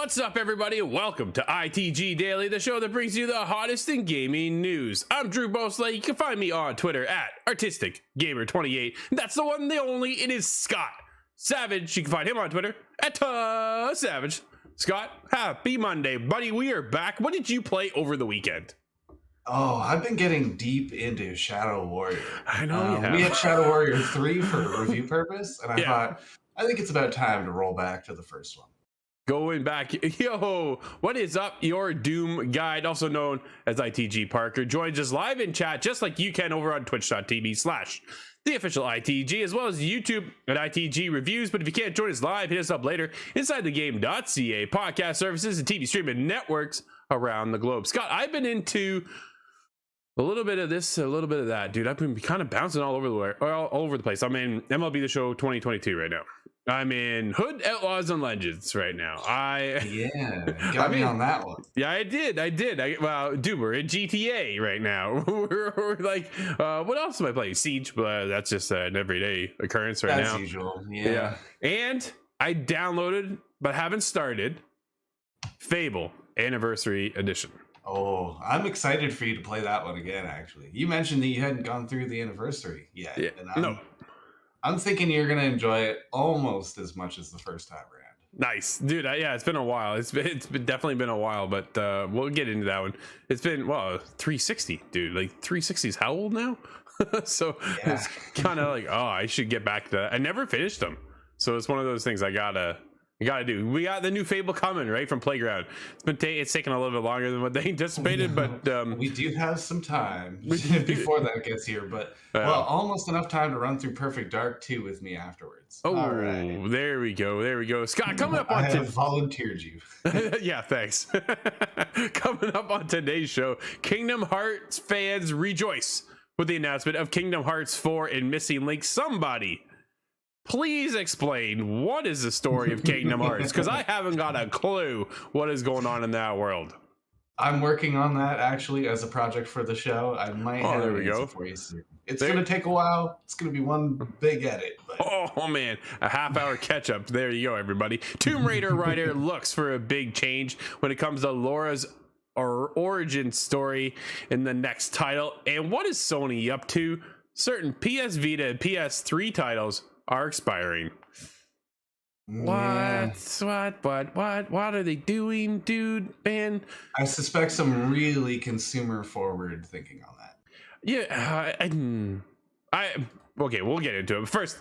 What's up, everybody? Welcome to ITG Daily, the show that brings you the hottest in gaming news. I'm Drew Bosley. You can find me on Twitter at ArtisticGamer28. That's the one, the only. It is Scott Savage. You can find him on Twitter at Savage. Scott, happy Monday, buddy. We are back. What did you play over the weekend? Oh, I've been getting deep into Shadow Warrior. I know you have. We had Shadow Warrior 3 for review purpose, and I thought, I think it's about time to roll back to the first one. Going back, yo, what is up? Your Doom guide, also known as ITG Parker, joins us live in chat, just like you can over on twitch.tv/the official ITG, as well as YouTube at ITG Reviews. But if you can't join us live, hit us up later inside the game.ca, podcast services and TV streaming networks around the globe. Scott, I've been into a little bit of this, a little bit of that, dude. I've been kind of bouncing all over the place. I'm in MLB The Show 2022 right now. I'm in Hood, Outlaws, and Legends right now. Got me on that one. Yeah, I did. Well, dude, we're in GTA right now. we're like, what else am I playing? Siege, but that's just an everyday occurrence right now. As usual, yeah. And I downloaded, but haven't started, Fable Anniversary Edition. Oh, I'm excited for you to play that one again, actually. You mentioned that you hadn't gone through the anniversary yet. Yeah, and I'm thinking you're going to enjoy it almost as much as the first time around. Nice, dude. Yeah, it's been a while. It's definitely been a while, but we'll get into that one. It's been 360, dude. Like 360 is how old now? So it's kind of like, oh, I should get back to that. I never finished them, so it's one of those things I gotta do. We got the new Fable coming right from Playground. It's taken a little bit longer than what they anticipated, but we do have some time before that gets here. But almost enough time to run through Perfect Dark 2 with me afterwards. Oh, all right. There we go. Scott, coming up on I have volunteered you. Yeah, thanks. Coming up on today's show, Kingdom Hearts fans rejoice with the announcement of Kingdom Hearts 4 and Missing Link. Somebody please explain what is the story of Kingdom Hearts, because I haven't got a clue what is going on in that world. I'm working on that actually as a project for the show. I might have an answer for you soon. It's going to take a while. It's going to be one big edit. But... Oh man, a half-hour catch-up. There you go, everybody. Tomb Raider writer looks for a big change when it comes to Laura's origin story in the next title. And what is Sony up to? Certain PS Vita and PS3 titles are expiring. Yeah. What are they doing, dude? Man, I suspect some really consumer forward thinking on that. Yeah, okay, we'll get into it. But first,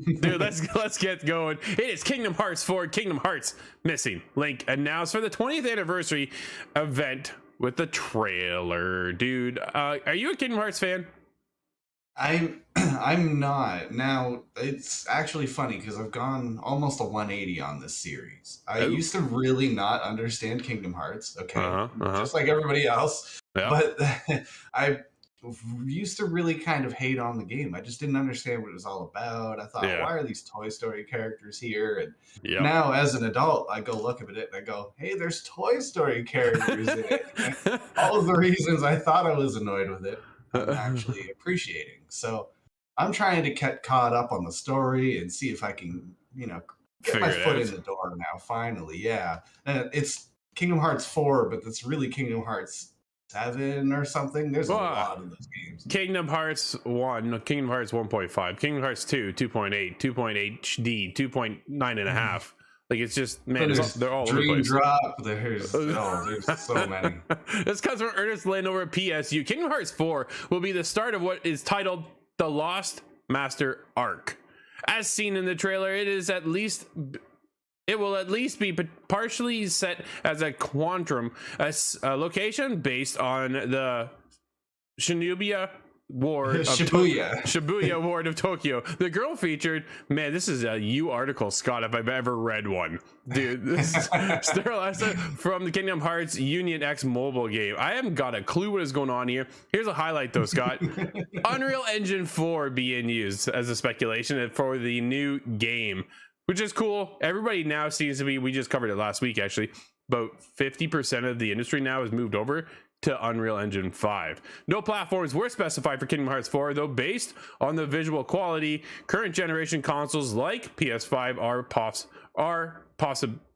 dude, let's get going. It is Kingdom Hearts 4, Kingdom Hearts Missing Link announced for the 20th anniversary event with the trailer. Dude, are you a Kingdom Hearts fan? I'm not. Now, it's actually funny because I've gone almost a 180 on this series. I used to really not understand Kingdom Hearts, just like everybody else. Yeah. But I used to really kind of hate on the game. I just didn't understand what it was all about. I thought, why are these Toy Story characters here? And now, as an adult, I go look at it and I go, hey, there's Toy Story characters in it. And all of the reasons I thought I was annoyed with it, I'm actually appreciating. So I'm trying to get caught up on the story and see if I can, get my foot in the door now, finally. Yeah. And it's Kingdom Hearts 4, but it's really Kingdom Hearts 7 or something. There's a lot of those games. Kingdom Hearts 1, Kingdom Hearts 1.5, Kingdom Hearts 2, 2.8, 2.8 HD, 2.9.5. Like, it's just, man, they're all over the place. Drop. There's so many. This comes from Ernest Lynn over at PSU. Kingdom Hearts 4 will be the start of what is titled The Lost Master Arc. As seen in the trailer, it will at least be partially set as a quantum, a location based on the Shibuya Ward of Tokyo. The girl featured, man, this is a article, Scott, if I've ever read one. Dude, this is Sterilizer from the Kingdom Hearts Union X mobile game. I haven't got a clue what is going on here. Here's a highlight though, Scott. Unreal Engine 4 being used as a speculation for the new game, which is cool. Everybody now seems to be, we just covered it last week actually, about 50% of the industry now has moved over to Unreal Engine 5. No platforms were specified for Kingdom Hearts 4, though based on the visual quality, current generation consoles like PS5 are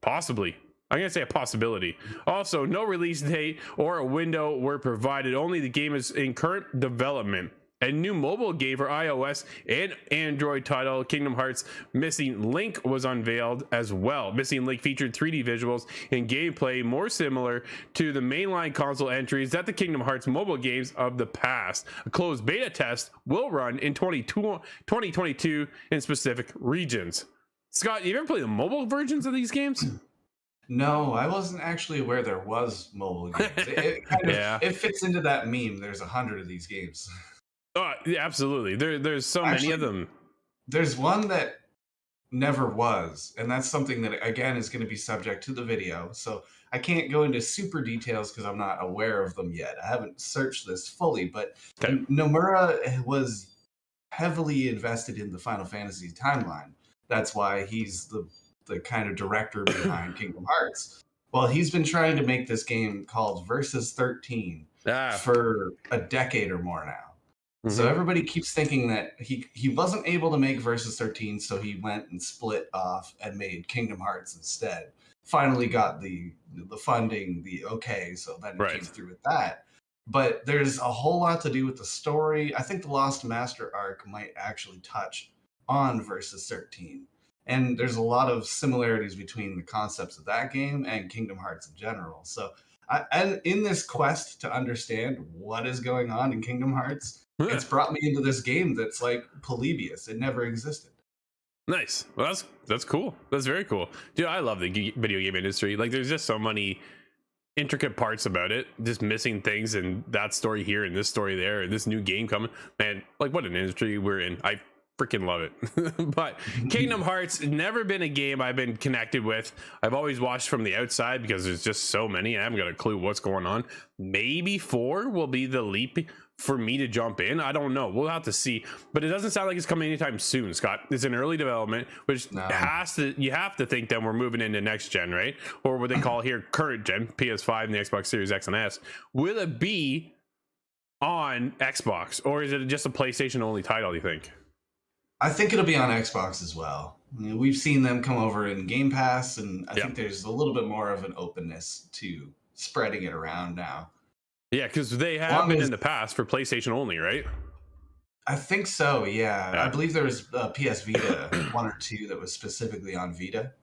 possibly I'm gonna say a possibility. Also, no release date or a window were provided. Only the game is in current development. A new mobile game for iOS and Android title, Kingdom Hearts Missing Link, was unveiled as well. Missing Link featured 3D visuals and gameplay more similar to the mainline console entries that the Kingdom Hearts mobile games of the past. A closed beta test will run in 2022 in specific regions. Scott, you ever played the mobile versions of these games? No, I wasn't actually aware there was mobile games. It kind of, it fits into that meme. There's 100 of these games. Oh, yeah, absolutely. There's so many of them. There's one that never was, and that's something that, again, is going to be subject to the video. So I can't go into super details because I'm not aware of them yet. I haven't searched this fully, but Nomura was heavily invested in the Final Fantasy timeline. That's why he's the kind of director behind Kingdom Hearts. Well, he's been trying to make this game called Versus 13 for a decade or more now. So everybody keeps thinking that he wasn't able to make Versus 13, so he went and split off and made Kingdom Hearts instead. Finally got the funding, so then he came through with that. But there's a whole lot to do with the story. I think the Lost Master arc might actually touch on Versus 13. And there's a lot of similarities between the concepts of that game and Kingdom Hearts in general. So and in this quest to understand what is going on in Kingdom Hearts, it's brought me into this game that's like Polybius. It never existed. Nice. Well, that's cool. That's very cool. Dude, I love the video game industry. Like, there's just so many intricate parts about it, just missing things, and that story here and this story there and this new game coming. Man, like, what an industry we're in. I freaking love it. But Kingdom Hearts, never been a game I've been connected with. I've always watched from the outside because there's just so many. I haven't got a clue what's going on. Maybe 4 will be the leap for me to jump in. I don't know. We'll have to see. But it doesn't sound like it's coming anytime soon, Scott. It's in early development, which you have to think then we're moving into next gen, right? Or what they call here current gen, PS5 and the Xbox Series X and S. Will it be on Xbox, or is it just a PlayStation only title, do you think? I think it'll be on Xbox as well. I mean, we've seen them come over in Game Pass, and I think there's a little bit more of an openness to spreading it around now. Yeah, because they have been in the past for PlayStation only, right? I think so, yeah. I believe there was PS Vita 1 or 2 that was specifically on Vita.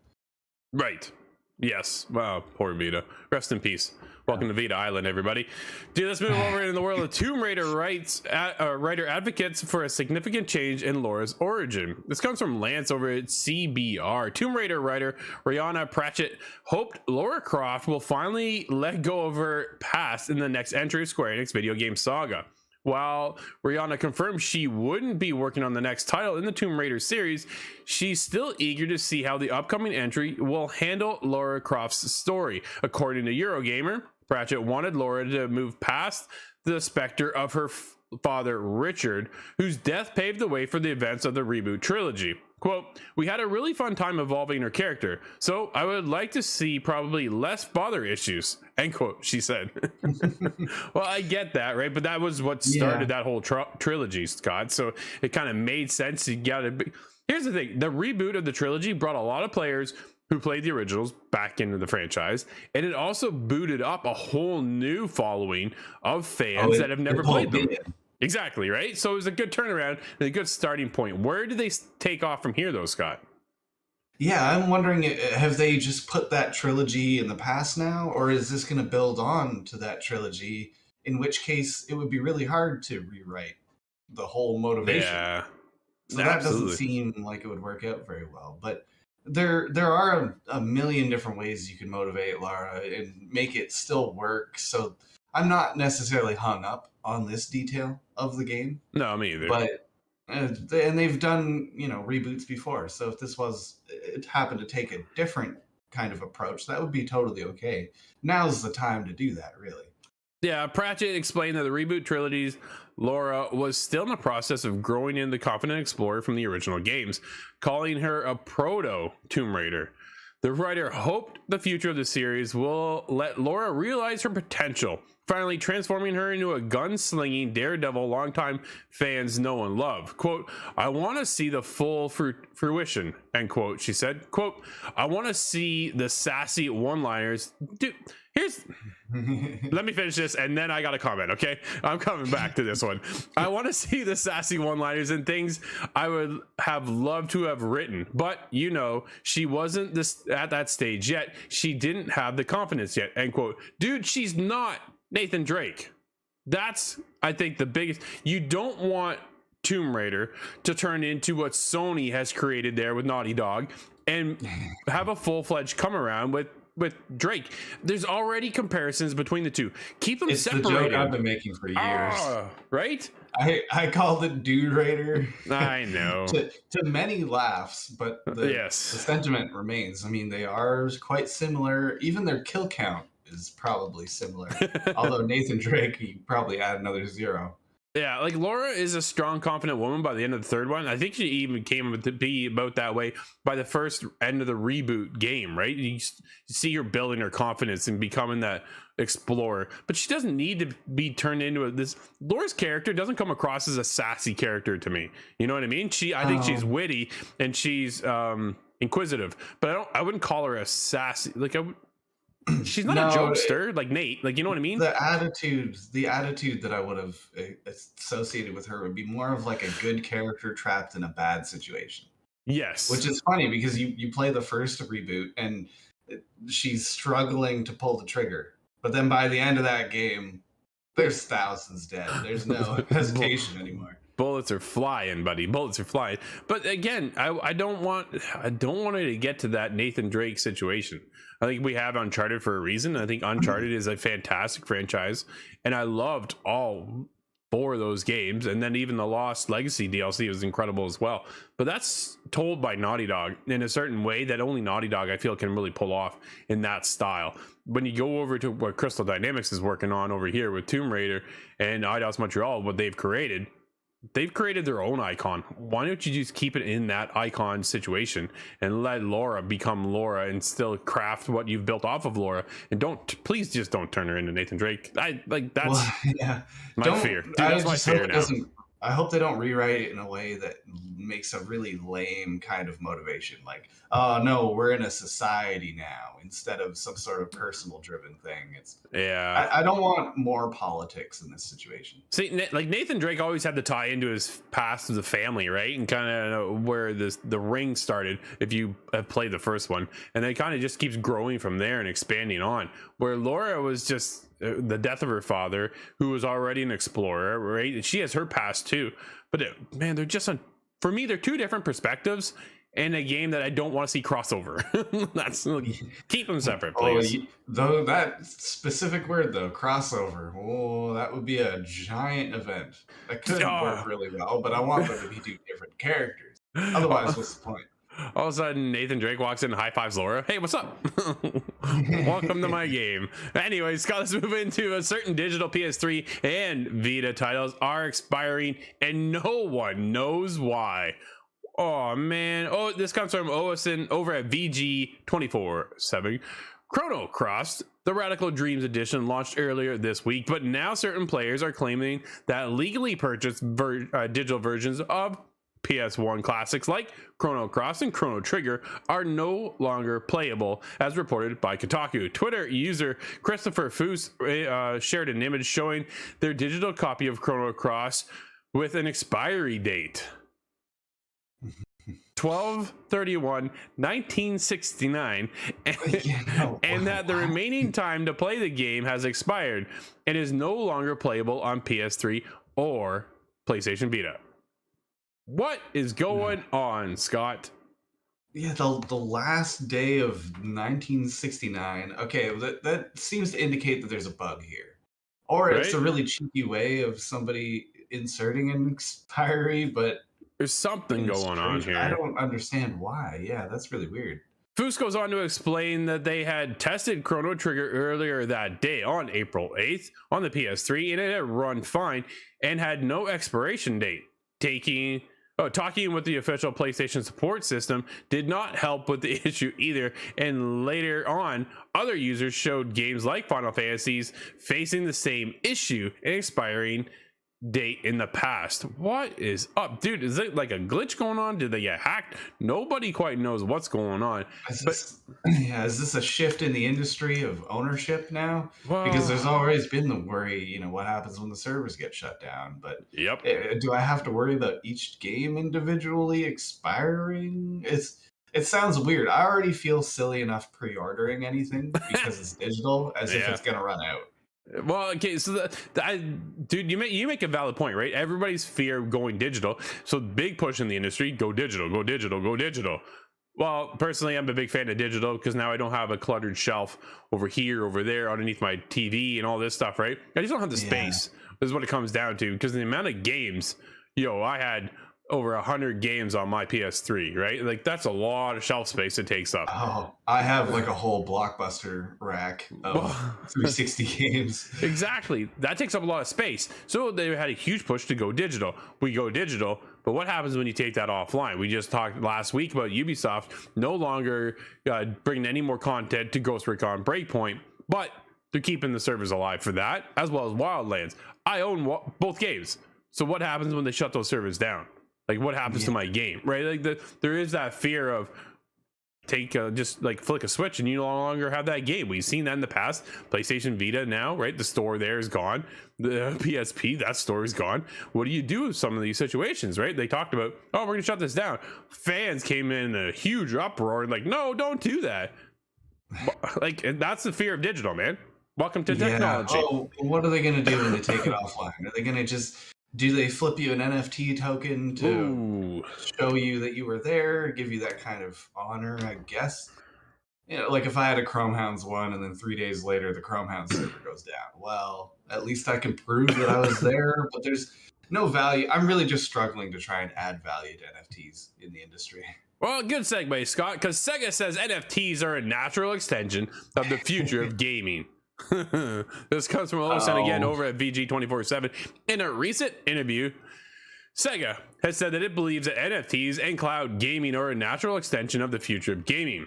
Right. Yes. Wow, poor Vita. Rest in peace. Welcome to Vita Island, everybody. Dude, let's move over in the world of Tomb Raider writer advocates for a significant change in Laura's origin. This comes from Lance over at CBR. Tomb Raider writer Rihanna Pratchett hoped Lara Croft will finally let go of her past in the next entry of Square Enix video game saga. While Rihanna confirmed she wouldn't be working on the next title in the Tomb Raider series, she's still eager to see how the upcoming entry will handle Lara Croft's story. According to Eurogamer, Pratchett wanted Lara to move past the specter of her father Richard, whose death paved the way for the events of the reboot trilogy. Quote, "We had a really fun time evolving her character, so I would like to see probably less father issues," end quote, she said. Well, I get that, right? But that was what started that whole trilogy, Scott. So it kind of made sense. You gotta here's the thing. The reboot of the trilogy brought a lot of players who played the originals back into the franchise, and it also booted up a whole new following of fans that have never played them. Exactly, right? So it was a good turnaround and a good starting point. Where do they take off from here, though, Scott? Yeah, I'm wondering, have they just put that trilogy in the past now, or is this going to build on to that trilogy, in which case it would be really hard to rewrite the whole motivation. Yeah, so that doesn't seem like it would work out very well. But there are a million different ways you can motivate Lara and make it still work. So I'm not necessarily hung up on this detail of the game. No, me either. But and they've done reboots before. So if it happened to take a different kind of approach, that would be totally okay. Now's the time to do that, really. Yeah, Pratchett explained that the reboot trilogies, Lara was still in the process of growing into the confident explorer from the original games, calling her a proto-Tomb Raider. The writer hoped the future of the series will let Lara realize her potential finally transforming her into a gunslinging daredevil longtime fans know and love. Quote, I want to see the full fruition, end quote, she said. Quote, I want to see the sassy one-liners. Dude, let me finish this and then I got a comment, okay? I'm coming back to this one. I want to see the sassy one-liners and things I would have loved to have written, but you know, she wasn't at that stage yet. She didn't have the confidence yet, end quote. Dude, she's not Nathan Drake. That's, I think, the biggest. You don't want Tomb Raider to turn into what Sony has created there with Naughty Dog and have a full-fledged come around with Drake. There's already comparisons between the two. Keep them separated. The joke I've been making for years. Right? I called it Dude Raider. I know. to many laughs, but the sentiment remains. I mean, they are quite similar. Even their kill count is probably similar. Although Nathan Drake, you probably add another 0. Yeah, like Lara is a strong, confident woman by the end of the third one. I think she even came to be about that way by the first end of the reboot game, right? You see her building her confidence and becoming that explorer, but she doesn't need to be turned into this. Lara's character doesn't come across as a sassy character to me. You know what I mean? I think she's witty and she's inquisitive, but I wouldn't call her a sassy. Like she's not a jokester like Nate. Like, you know what I mean? The attitude that I would have associated with her would be more of like a good character trapped in a bad situation. Yes. Which is funny because you play the first reboot and she's struggling to pull the trigger. But then by the end of that game, there's thousands dead. There's no hesitation anymore. Bullets are flying, buddy. Bullets are flying. But again, I don't want it to get to that Nathan Drake situation. I think we have Uncharted for a reason. I think Uncharted is a fantastic franchise, and I loved all 4 of those games. And then even the Lost Legacy DLC was incredible as well. But that's told by Naughty Dog in a certain way that only Naughty Dog, I feel, can really pull off in that style. When you go over to what Crystal Dynamics is working on over here with Tomb Raider and Eidos Montreal, what they've created their own icon. Why don't you just keep it in that icon situation and let Lara become Lara and still craft what you've built off of Lara, and please just don't turn her into Nathan Drake. That's my fear. Dude, that's my fear now. I hope they don't rewrite it in a way that makes a really lame kind of motivation. Like, oh no, we're in a society now instead of some sort of personal driven thing. I don't want more politics in this situation. See, like Nathan Drake always had to tie into his past as a family, right? And kind of where the ring started, if you have played the first one, and then it kind of just keeps growing from there and expanding on. Where Lara was just the death of her father, who was already an explorer, right? She has her past too, but man, they're just for me, they're 2 different perspectives in a game that I don't want to see crossover. Keep them separate, please. Though that specific word, though, crossover, that would be a giant event. That could work really well, but I want them to be 2 different characters. Otherwise, what's the point? All of a sudden, Nathan Drake walks in and high fives Lara. Hey, what's up? Welcome to my game. Anyway, Scott, let's move into a certain digital PS3 and Vita titles are expiring, and no one knows why. Oh, man. Oh, this comes from Oasin over at VG247. Chrono Cross, the Radical Dreams Edition, launched earlier this week, but now certain players are claiming that legally purchased digital versions of PS1 classics like Chrono Cross and Chrono Trigger are no longer playable, as reported by Kotaku. Twitter user Christopher Foose shared an image showing their digital copy of Chrono Cross with an expiry date. 12/31/1969, and that the remaining time to play the game has expired and is no longer playable on PS3 or PlayStation Vita. What is going on, Scott? Yeah, the last day of 1969. Okay, that seems to indicate that there's a bug here. Or it's a really cheeky way of somebody inserting an expiry, but there's something going on here. I don't understand why. Yeah, that's really weird. Foose goes on to explain that they had tested Chrono Trigger earlier that day on April 8th on the PS3, and it had run fine and had no expiration date. Talking with the official PlayStation support system did not help with the issue either, and later on, other users showed games like Final Fantasies facing the same issue and expiring date in the past. What is up, dude? Is it like a glitch going on? Did they get hacked? Nobody quite knows what's going on. Is this a shift in the industry of ownership now? Well, because there's always been the worry, what happens when the servers get shut down. But yep, do I have to worry about each game individually expiring? It sounds weird. I already feel silly enough pre-ordering anything because it's digital, as if it's gonna run out. Well, okay, so dude, you make a valid point, right? Everybody's fear of going digital. So big push in the industry: go digital, go digital, go digital. Well, personally, I'm a big fan of digital because now I don't have a cluttered shelf over here, over there, underneath my TV, and all this stuff, right? I just don't have the space. This is what it comes down to, because the amount of games, I had over 100 games on my PS3, right? Like, that's a lot of shelf space it takes up. Oh, I have like a whole Blockbuster rack of 360 games. Exactly. That takes up a lot of space. So they had a huge push to go digital. We go digital, but what happens when you take that offline? We just talked last week about Ubisoft no longer bringing any more content to Ghost Recon Breakpoint, but they're keeping the servers alive for that, as well as Wildlands. I own both games. So what happens when they shut those servers down? Like, what happens to my game, right? Like, there is that fear of just like flick a switch and you no longer have that game. We've seen that in the past. PlayStation Vita now, right? The store there is gone. The PSP, that store is gone. What do you do with some of these situations, right? They talked about, we're going to shut this down. Fans came in a huge uproar and like, no, don't do that. Like, that's the fear of digital, man. Welcome to technology. Oh, what are they going to do when they take it offline? Are they going to just... Do they flip you an NFT token to show you that you were there, give you that kind of honor, I guess? Like if I had a Chrome Hounds 1 and then 3 days later the Chrome Hounds server goes down. Well, at least I can prove that I was there, but there's no value. I'm really just struggling to try and add value to NFTs in the industry. Well, good segue, Scott, because Sega says NFTs are a natural extension of the future of gaming. This comes from Olsen again over at VG247. In a recent interview, Sega has said that it believes that NFTs and cloud gaming are a natural extension of the future of gaming.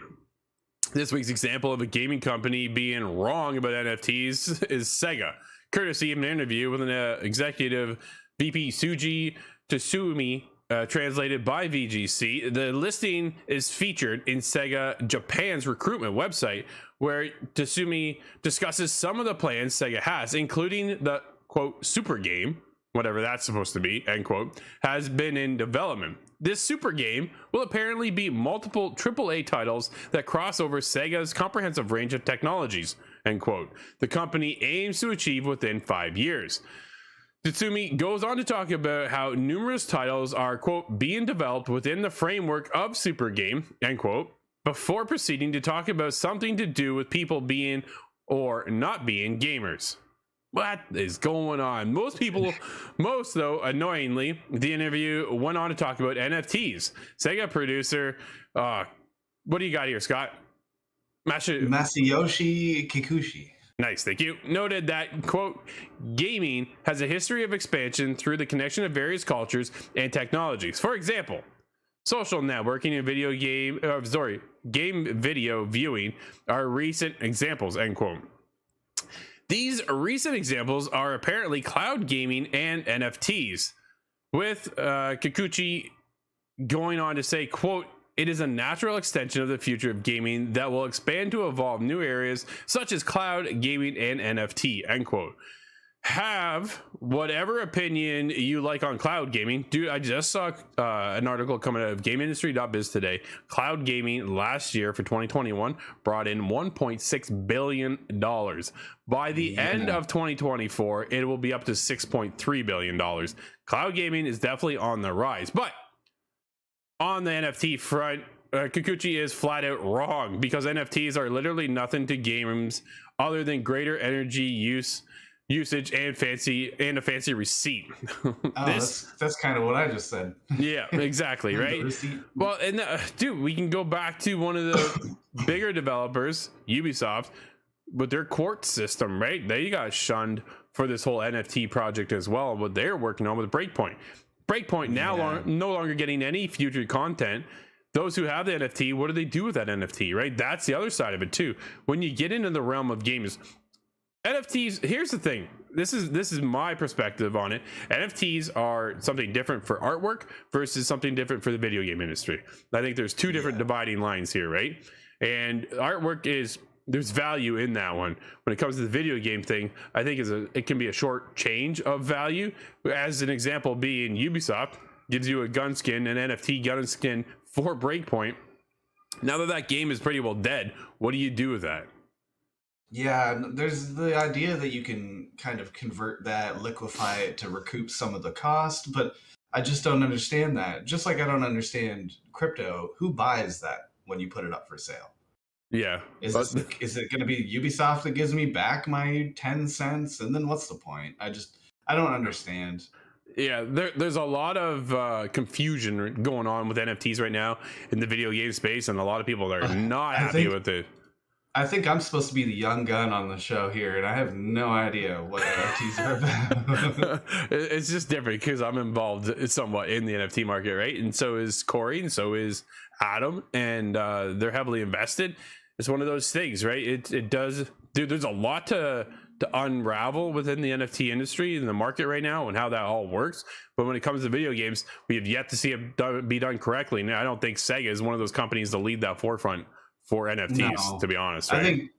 This week's example of a gaming company being wrong about NFTs is Sega, courtesy of an interview with an executive VP Suji Tsumi, translated by VGC. The listing is featured in Sega Japan's recruitment website, where Tsumi discusses some of the plans Sega has, including the, quote, super game, whatever that's supposed to be, end quote, has been in development. This super game will apparently be multiple AAA titles that cross over Sega's comprehensive range of technologies, end quote. The company aims to achieve within 5 years. Tatsumi goes on to talk about how numerous titles are, quote, being developed within the framework of Super Game, end quote, before proceeding to talk about something to do with people being or not being gamers. What is going on? Most, though, annoyingly, the interview went on to talk about NFTs. Sega producer, what do you got here, Scott? Masayoshi Kikuchi. Nice, thank you. Noted that, quote, gaming has a history of expansion through the connection of various cultures and technologies. For example, social networking and game video viewing are recent examples, end quote. These recent examples are apparently cloud gaming and NFTs, with Kikuchi going on to say, quote, it is a natural extension of the future of gaming that will expand to evolve new areas such as cloud gaming and NFT, end quote. Have whatever opinion you like on cloud gaming. Dude, I just saw an article coming out of GameIndustry.biz today. Cloud gaming last year for 2021 brought in $1.6 billion. By the end of 2024, it will be up to $6.3 billion. Cloud gaming is definitely on the rise, but on the NFT front, Kikuchi is flat out wrong, because NFTs are literally nothing to games other than greater energy usage and a fancy receipt. That's kind of what I just said. Yeah, exactly, right? Well, and dude, we can go back to one of the bigger developers, Ubisoft, with their Quartz system, right? They got shunned for this whole NFT project as well, what they're working on with Breakpoint. Breakpoint now no longer getting any future content. Those who have the NFT, what do they do with that NFT, right? That's the other side of it too. When you get into the realm of games, NFTs, here's the thing. This is my perspective on it. NFTs are something different for artwork versus something different for the video game industry. I think there's two different dividing lines here, right? And artwork there's value in that one. When it comes to the video game thing, I think it can be a short change of value. As an example being Ubisoft gives you a gun skin, an NFT gun skin for Breakpoint. Now that game is pretty well dead, what do you do with that? Yeah, there's the idea that you can kind of convert that, liquefy it to recoup some of the cost, but I just don't understand that. Just like I don't understand crypto, who buys that when you put it up for sale? Yeah. Is it going to be Ubisoft that gives me back my 10 cents? And then what's the point? I don't understand. Yeah, there's a lot of confusion going on with NFTs right now in the video game space, and a lot of people are not happy with it. I think I'm supposed to be the young gun on the show here, and I have no idea what NFTs are about. It's just different because I'm involved somewhat in the NFT market, right? And so is Corey, and so is Adam, and they're heavily invested. It's one of those things, right? It does, dude. There's a lot to unravel within the NFT industry and the market right now, and how that all works. But when it comes to video games, we have yet to see it be done correctly. And I don't think Sega is one of those companies to lead that forefront for NFTs, to be honest. Right?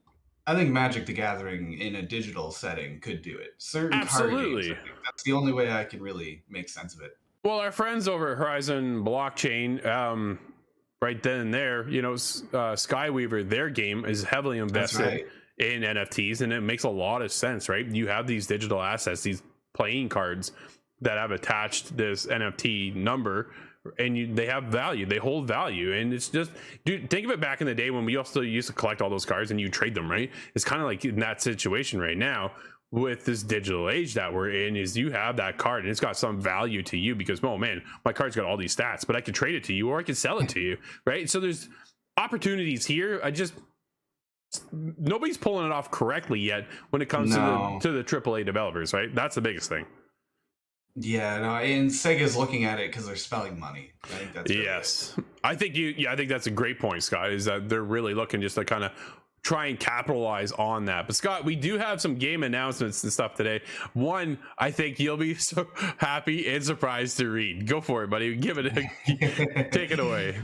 I think Magic the Gathering in a digital setting could do it. Certain Absolutely. Card games, that's the only way I can really make sense of it. Well, our friends over at Horizon Blockchain, right then and there, Skyweaver, their game is heavily invested in NFTs, and it makes a lot of sense, right? You have these digital assets, these playing cards that have attached this NFT number, and they have value, they hold value. And it's just, dude, think of it back in the day when we also used to collect all those cards and you trade them, right? It's kind of like in that situation right now with this digital age that we're in, is you have that card and it's got some value to you because, oh man, my card's got all these stats, but I could trade it to you or I could sell it to you, right? So there's opportunities here. Nobody's pulling it off correctly yet when it comes to the AAA developers, right? That's the biggest thing. Yeah, no, and Sega's looking at it because they're spelling money. I think that's yes. I think that's a great point, Scott, is that they're really looking just to kind of try and capitalize on that. But Scott, we do have some game announcements and stuff today. One, I think you'll be so happy and surprised to read. Go for it, buddy. Give it take it away.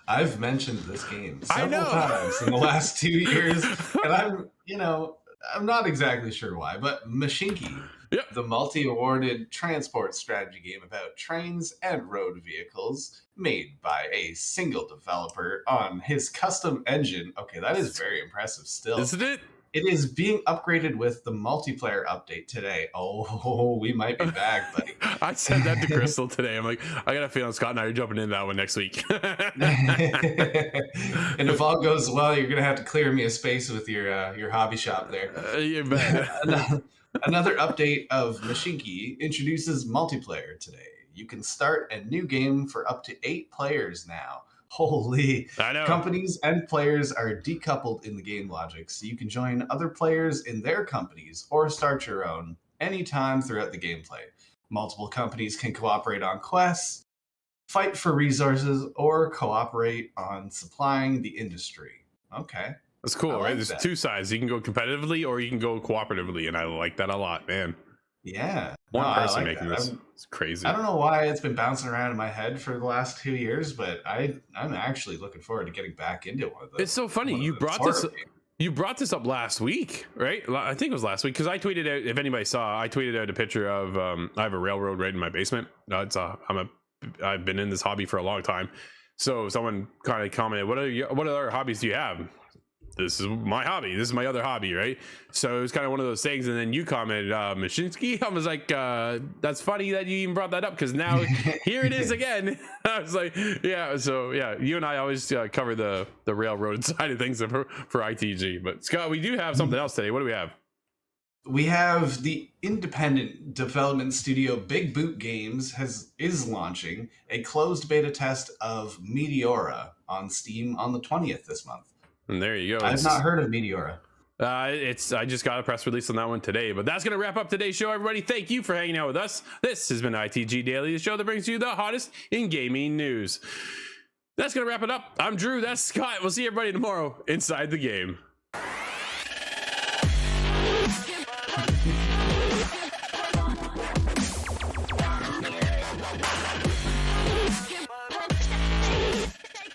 I've mentioned this game several times in the last 2 years, and I'm not exactly sure why, but Mashinki. Yep. The multi-awarded transport strategy game about trains and road vehicles made by a single developer on his custom engine. Okay, that is very impressive still. Isn't it? It is being upgraded with the multiplayer update today. Oh, we might be back, buddy. I said that to Crystal today. I'm like, I got a feeling Scott and I are jumping into that one next week. And if all goes well, you're going to have to clear me a space with your hobby shop there. You bet. Another update of Mashinki introduces multiplayer today. You can start a new game for up to 8 players now. Holy. I know. Companies and players are decoupled in the game logic, so you can join other players in their companies or start your own anytime throughout the gameplay. Multiple companies can cooperate on quests, fight for resources, or cooperate on supplying the industry. Okay. That's cool, right? There's 2 sides. You can go competitively or you can go cooperatively, and I like that a lot, man. Yeah. One person making this. It's crazy. I don't know why it's been bouncing around in my head for the last 2 years, but I'm actually looking forward to getting back into one of those. It's so funny. You brought this up last week, right? I think it was last week, because I tweeted out, if anybody saw, I tweeted out a picture of I have a railroad right in my basement. I've been in this hobby for a long time. So someone kind of commented, what other hobbies do you have? This is my hobby. This is my other hobby, right? So it was kind of one of those things. And then you commented, Mashinsky. I was like, that's funny that you even brought that up, because now here it is again. I was like, yeah. So yeah, you and I always cover the railroad side of things for ITG. But Scott, we do have something else today. What do we have? We have the independent development studio Big Boot Games is launching a closed beta test of Meteora on Steam on the 20th this month. And there you go. I've not heard of Meteora. I just got a press release on that one today. But that's going to wrap up today's show, everybody. Thank you for hanging out with us. This has been ITG Daily, the show that brings you the hottest in gaming news. That's going to wrap it up. I'm Drew. That's Scott. We'll see everybody tomorrow inside the game.